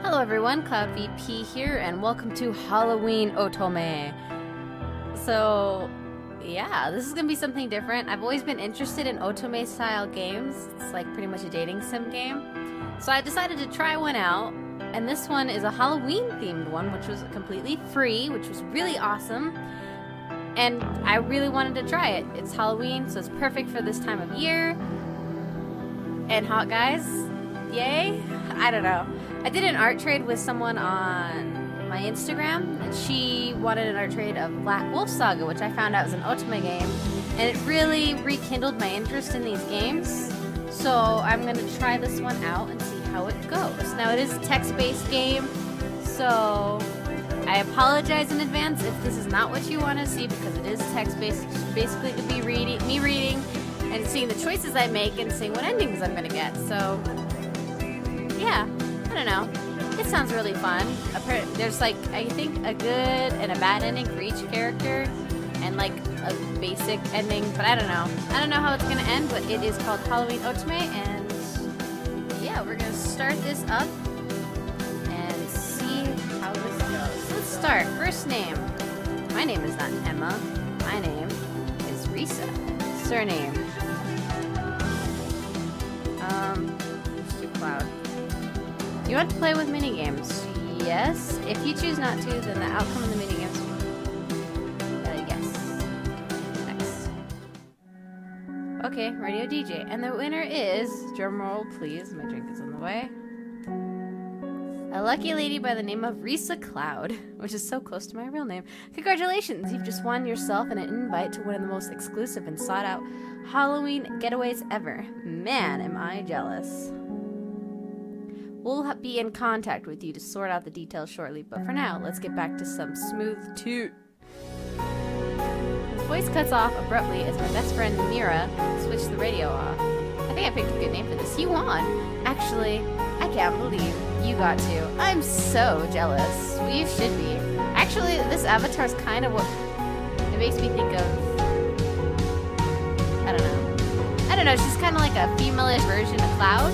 Hello everyone, CloudVP here, and welcome to Halloween Otome. So, yeah, this is gonna be something different. I've always been interested in Otome style games. It's like pretty much a dating sim game. So I decided to try one out, and this one is a Halloween themed one, which was completely free, which was really awesome. And I really wanted to try it. It's Halloween, so it's perfect for this time of year. And hot guys, yay? I don't know. I did an art trade with someone on my Instagram, and she wanted an art trade of Black Wolf Saga, which I found out was an Otome game, and it really rekindled my interest in these games. So I'm going to try this one out and see how it goes. Now it is a text-based game, so I apologize in advance if this is not what you want to see, because it is text-based. It's basically going to be me reading and seeing the choices I make and seeing what endings I'm going to get. So yeah, I don't know. It sounds really fun. There's like, I think, a good and a bad ending for each character, and like a basic ending, but I don't know. I don't know how it's gonna end, but it is called Halloween Otome, and yeah, we're gonna start this up and see how this goes. Let's start. First name. My name is not Emma. My name is Risa. Surname. Mr. Cloud. You want to play with minigames? Yes. If you choose not to, then the outcome of the minigames will yes. Next. Okay, radio DJ. And the winner is, drumroll please, my drink is on the way, a lucky lady by the name of Risa Cloud, which is so close to my real name. Congratulations, you've just won yourself an invite to one of the most exclusive and sought out Halloween getaways ever. Man, am I jealous. We'll be in contact with you to sort out the details shortly, but for now, let's get back to some smooth toot. His voice cuts off abruptly as my best friend Mira switched the radio off. I think I picked a good name for this. You won! Actually, I can't believe you got to. I'm so jealous. We should be. Actually, this avatar's kind of what it makes me think of. I don't know, she's kind of like a female-ish version of Cloud,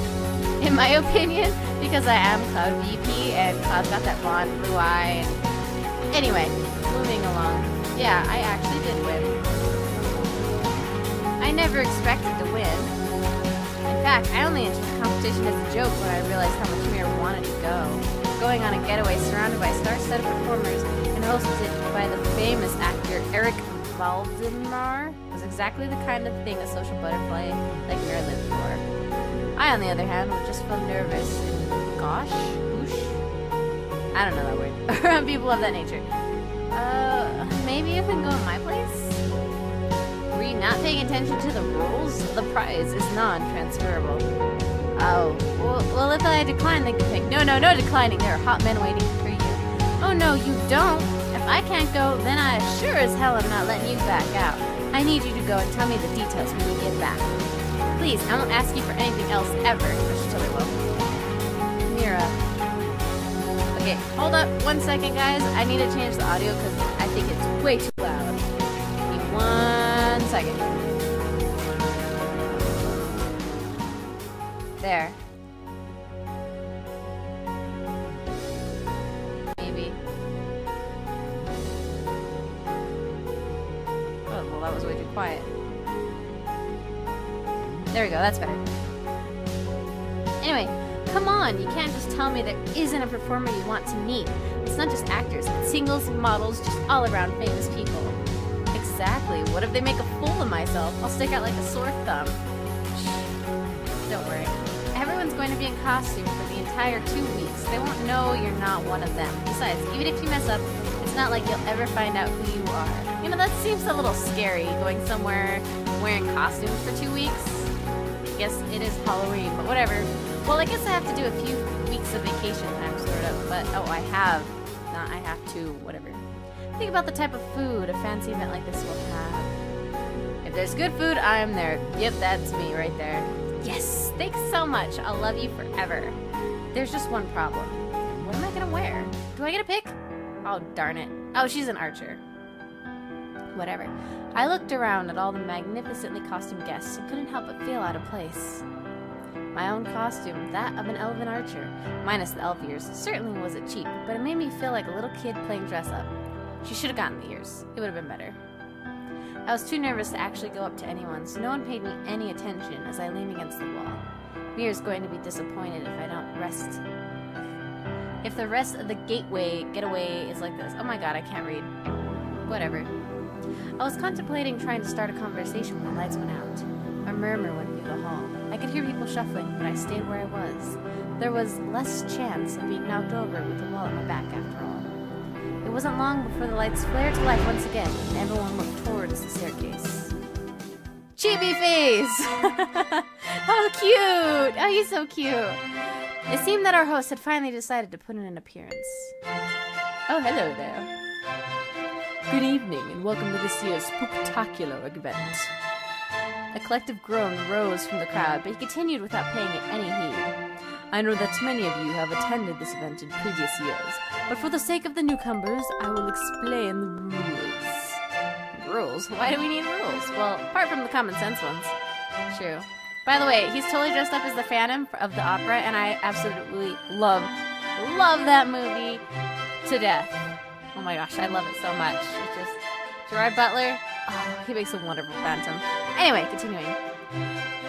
in my opinion, because I am CloudVP, and Cloud's got that blonde blue eye. Anyway, moving along. Yeah, I actually did win. I never expected to win. In fact, I only entered the competition as a joke when I realized how much Mira wanted to go. Going on a getaway surrounded by a star-studded performers and hosted by the famous actor Eric Valdemar was exactly the kind of thing a social butterfly like Mira lived for. I, on the other hand, would just feel nervous and whoosh? I don't know that word. Around people of that nature. Maybe you can go in my place? Were you not paying attention to the rules? The prize is non-transferable. Oh, well if I decline, then you pick. No declining. There are hot men waiting for you. Oh no, you don't. If I can't go, then I sure as hell am not letting you back out. I need you to go and tell me the details when you get back. Please, I won't ask you for anything else ever. Or she totally will. Mira. Okay, hold up 1 second, guys. I need to change the audio because I think it's way too loud. Give me 1 second. There. Maybe. Oh, well, that was way too quiet. There we go, that's better. Anyway, come on, you can't just tell me there isn't a performer you want to meet. It's not just actors, it's singles, models, just all around famous people. Exactly, what if they make a fool of myself? I'll stick out like a sore thumb. Shh. Don't worry. Everyone's going to be in costume for the entire 2 weeks. They won't know you're not one of them. Besides, even if you mess up, it's not like you'll ever find out who you are. You know, that seems a little scary, going somewhere wearing costumes for 2 weeks. I guess it is Halloween, but whatever. Well, I guess I have to do a few weeks of vacation time, sort of, but oh, I have to, whatever. Think about the type of food a fancy event like this will have. If there's good food, I'm there. Yep, that's me right there. Yes, thanks so much. I'll love you forever. There's just one problem. What am I gonna wear? Do I get a pick? Oh, darn it. Oh, she's an archer. Whatever. I looked around at all the magnificently costumed guests and couldn't help but feel out of place. My own costume, that of an elven archer, minus the elf ears. Certainly wasn't cheap, but it made me feel like a little kid playing dress-up. She should have gotten the ears. It would have been better. I was too nervous to actually go up to anyone, so no one paid me any attention as I leaned against the wall. Mir's going to be disappointed if I don't rest. If the rest of the getaway is like this. Oh my god, I can't read. Whatever. I was contemplating trying to start a conversation when the lights went out. A murmur went through the hall. I could hear people shuffling, but I stayed where I was. There was less chance of being knocked over with the wall at my back after all. It wasn't long before the lights flared to life once again, and everyone looked towards the staircase. Chibi face! How cute! Oh, he's so cute! It seemed that our host had finally decided to put in an appearance. Oh, hello there. Good evening, and welcome to this year's spooktacular event. A collective groan rose from the crowd, but he continued without paying it any heed. I know that many of you have attended this event in previous years, but for the sake of the newcomers, I will explain the rules. Rules? Why do we need rules? Well, apart from the common sense ones. True. By the way, he's totally dressed up as the Phantom of the opera, and I absolutely love that movie to death. Oh my gosh, I love it so much. It's just Gerard Butler. Oh, he makes a wonderful Phantom. Anyway, continuing.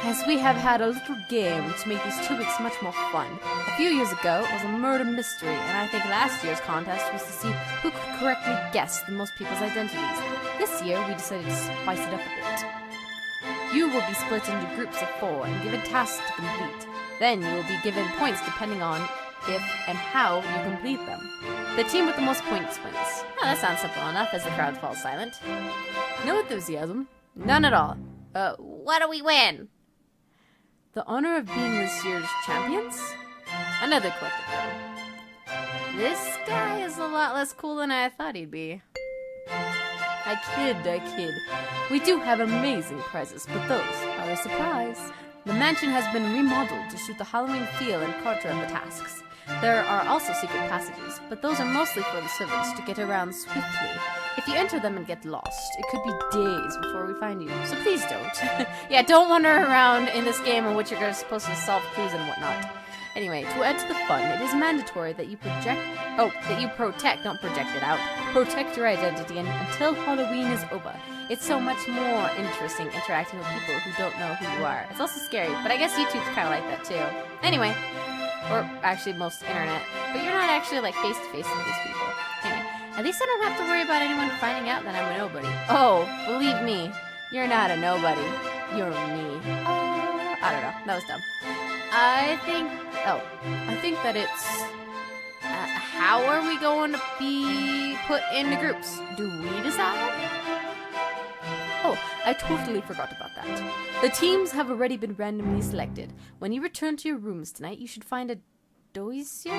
As we have had a little game to make these 2 weeks much more fun. A few years ago, it was a murder mystery, and I think last year's contest was to see who could correctly guess the most people's identities. This year, we decided to spice it up a bit. You will be split into groups of 4 and given tasks to complete. Then you will be given points depending on if and how you complete them. The team with the most points wins. Oh, that sounds simple enough as the crowd falls silent. No enthusiasm. None at all. What do we win? The honor of being this year's champions? Another collective room. This guy is a lot less cool than I thought he'd be. I kid. We do have amazing prizes, but those are a surprise. The mansion has been remodeled to suit the Halloween feel and culture of the tasks. There are also secret passages, but those are mostly for the servants to get around swiftly. If you enter them and get lost, it could be days before we find you, so please don't. Yeah, don't wander around in this game in which you're supposed to solve clues and whatnot. Anyway, to add to the fun, it is mandatory that you protect, don't project it out, protect your identity until Halloween is over. It's so much more interesting interacting with people who don't know who you are. It's also scary, but I guess YouTube's kind of like that too. Anyway, or actually most internet, but you're not actually like face-to-face with these people. Anyway, at least I don't have to worry about anyone finding out that I'm a nobody. Oh, believe me, you're not a nobody. You're me. I don't know, that was dumb. I think that it's, how are we going to be put into groups? Do we decide? Oh, I totally forgot about that. The teams have already been randomly selected. When you return to your rooms tonight, you should find a dossier?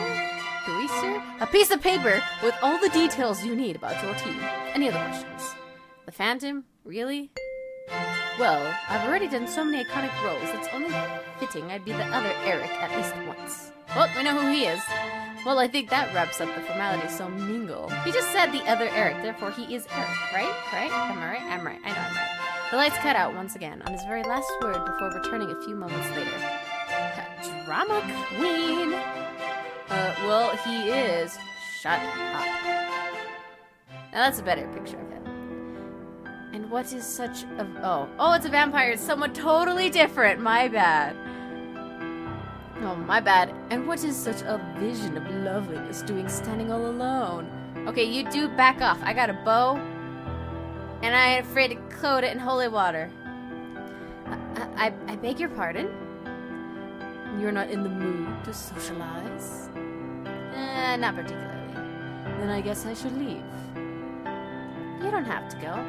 A piece of paper with all the details you need about your team. Any other questions? The Phantom? Really? Well, I've already done so many iconic roles, it's only fitting I'd be the other Eric at least once. Well, we know who he is. Well, I think that wraps up the formalities, so mingle. He just said the other Eric, therefore he is Eric, right? Right? Am I right? I'm right. I know I'm right. The lights cut out once again on his very last word before returning a few moments later. Drama queen! Well, he is. Shut up. Now that's a better picture of him. And what is such a... Oh, it's a vampire. It's someone totally different. My bad. Oh, my bad. And what is such a vision of loveliness doing standing all alone? Okay, you do back off. I got a bow. And I ain't afraid to coat it in holy water. I beg your pardon? You're not in the mood to socialize? Not particularly. Then I guess I should leave. You don't have to go.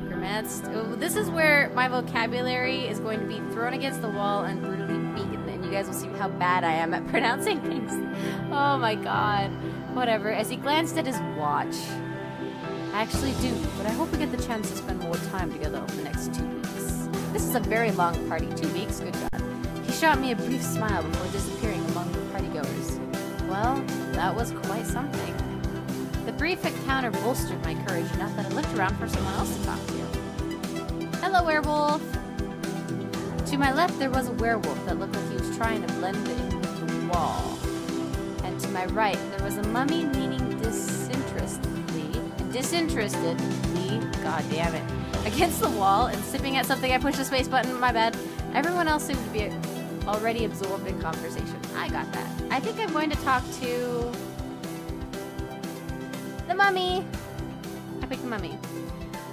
Grimaced. Oh, this is where my vocabulary is going to be thrown against the wall and brutally beaten, and you guys will see how bad I am at pronouncing things. Oh my god. Whatever. As he glanced at his watch. I actually do, but I hope we get the chance to spend more time together over the next 2 weeks. This is a very long party. 2 weeks? Good God. He shot me a brief smile before disappearing among the partygoers. Well, that was quite something. The brief encounter bolstered my courage enough that I looked around for someone else to talk to. Hello, werewolf! To my left, there was a werewolf that looked like he was trying to blend in with the wall. And to my right, there was a mummy leaning disinterestedly, god damn it, against the wall and sipping at something. I pushed the space button, my bad. Everyone else seemed to be already absorbed in conversation. I got that. I think I'm going to talk to the mummy. I picked the mummy.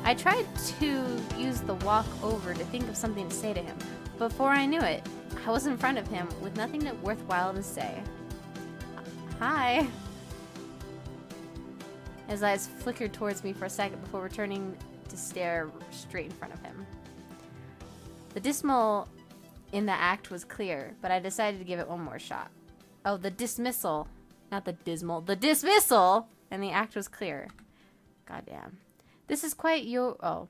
I tried to use the walk over to think of something to say to him. Before I knew it, I was in front of him with nothing worthwhile to say. Hi. His eyes flickered towards me for a second before returning to stare straight in front of him. The dismal in the act was clear, but I decided to give it one more shot. Oh, the dismissal. Not the dismal. The dismissal! And the act was clear. Goddamn. This is quite your... Oh.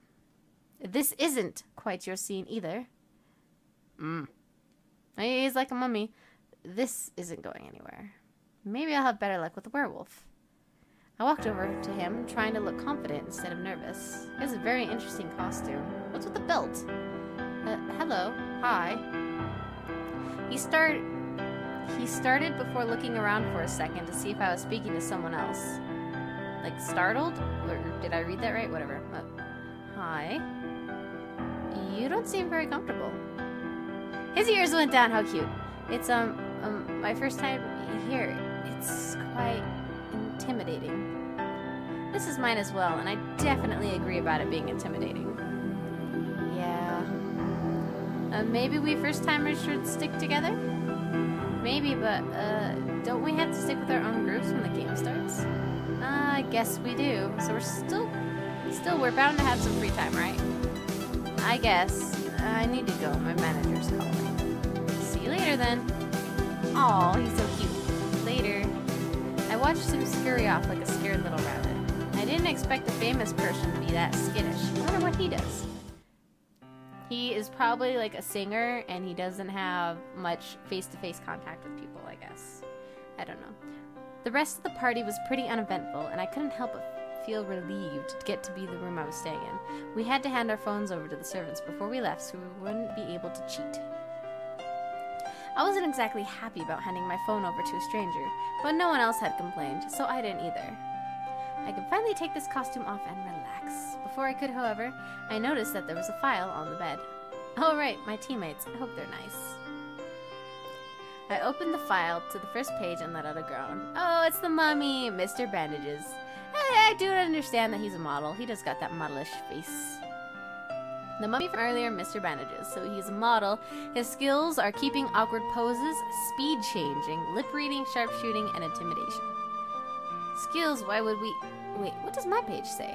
This isn't quite your scene either. He's like a mummy. This isn't going anywhere. Maybe I'll have better luck with the werewolf. I walked over to him, trying to look confident instead of nervous. He has a very interesting costume. What's with the belt? Hello. Hi. He started before looking around for a second to see if I was speaking to someone else. Like, startled? Or did I read that right? Whatever. Hi. You don't seem very comfortable. His ears went down. How cute. It's, my first time here. It's quite intimidating. This is mine as well, and I definitely agree about it being intimidating. Yeah. Maybe we first-timers should stick together? Maybe, but, don't we have to stick with our own groups when the game starts? I guess we do. So we're bound to have some free time, right? I guess. I need to go. My manager's calling. See you later, then. Aw, he's so cute. Later. I watched him scurry off like a scared little rabbit. I didn't expect a famous person to be that skittish. I wonder what he does. He is probably like a singer, and he doesn't have much face-to-face contact with people, I guess. I don't know. The rest of the party was pretty uneventful, and I couldn't help but feel relieved to get to be the room I was staying in. We had to hand our phones over to the servants before we left, so we wouldn't be able to cheat. I wasn't exactly happy about handing my phone over to a stranger, but no one else had complained, so I didn't either. I could finally take this costume off and relax. Before I could, however, I noticed that there was a file on the bed. Oh right, my teammates. I hope they're nice. I opened the file to the first page and let out a groan. Oh, it's the mummy, Mr. Bandages. I do understand that he's a model. He just got that modelish face. The mummy from earlier, Mr. Bandages. So he's a model. His skills are keeping awkward poses, speed changing, lip reading, sharpshooting, and intimidation. Skills, why would we... Wait, what does my page say?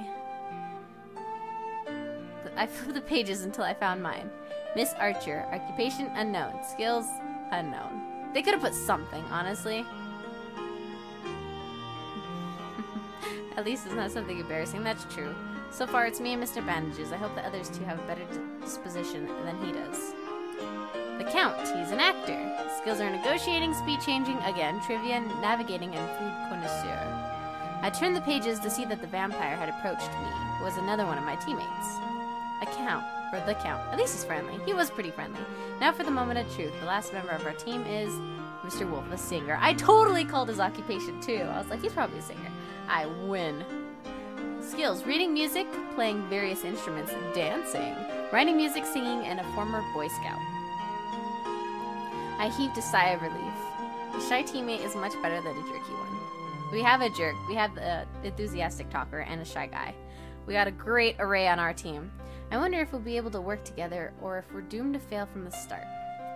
I flipped the pages until I found mine. Miss Archer, occupation unknown, skills unknown. They could have put something, honestly. At least it's not something embarrassing, that's true. So far, it's me and Mr. Bandages. I hope the others two have a better disposition than he does. The Count, he's an actor. His skills are negotiating, speed changing, again, trivia, navigating, and food connoisseur. I turned the pages to see that the vampire had approached me, who was another one of my teammates. The Count. At least he's friendly. He was pretty friendly. Now for the moment of truth. The last member of our team is Mr. Wolf, a singer. I totally called his occupation, too. I was like, he's probably a singer. I win. Skills. Reading music, playing various instruments, dancing, writing music, singing, and a former Boy Scout. I heaved a sigh of relief. A shy teammate is much better than a jerky one. We have a jerk. We have the enthusiastic talker and a shy guy. We got a great array on our team. I wonder if we'll be able to work together or if we're doomed to fail from the start.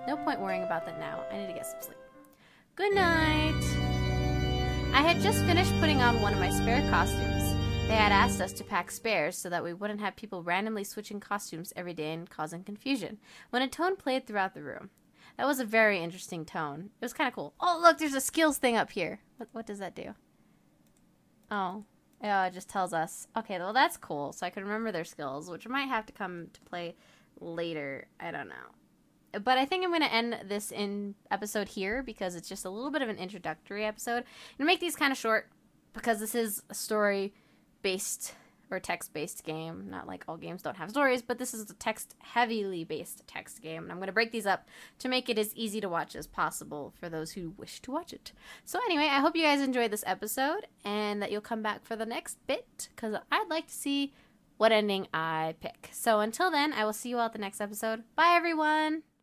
No point worrying about that now. I need to get some sleep. Good night! I had just finished putting on one of my spare costumes. They had asked us to pack spares so that we wouldn't have people randomly switching costumes every day and causing confusion, when a tone played throughout the room. That was a very interesting tone. It was kind of cool. Oh, look, there's a skills thing up here. What does that do? Oh, it just tells us. Okay, well, that's cool. So I can remember their skills, which might have to come to play later. I don't know. But I think I'm going to end this episode here because it's just a little bit of an introductory episode. I'm going to make these kind of short because this is a story-based or text-based game. Not like all games don't have stories, but this is a heavily based text game. And I'm going to break these up to make it as easy to watch as possible for those who wish to watch it. So anyway, I hope you guys enjoyed this episode and that you'll come back for the next bit, because I'd like to see what ending I pick. So until then, I will see you all at the next episode. Bye, everyone!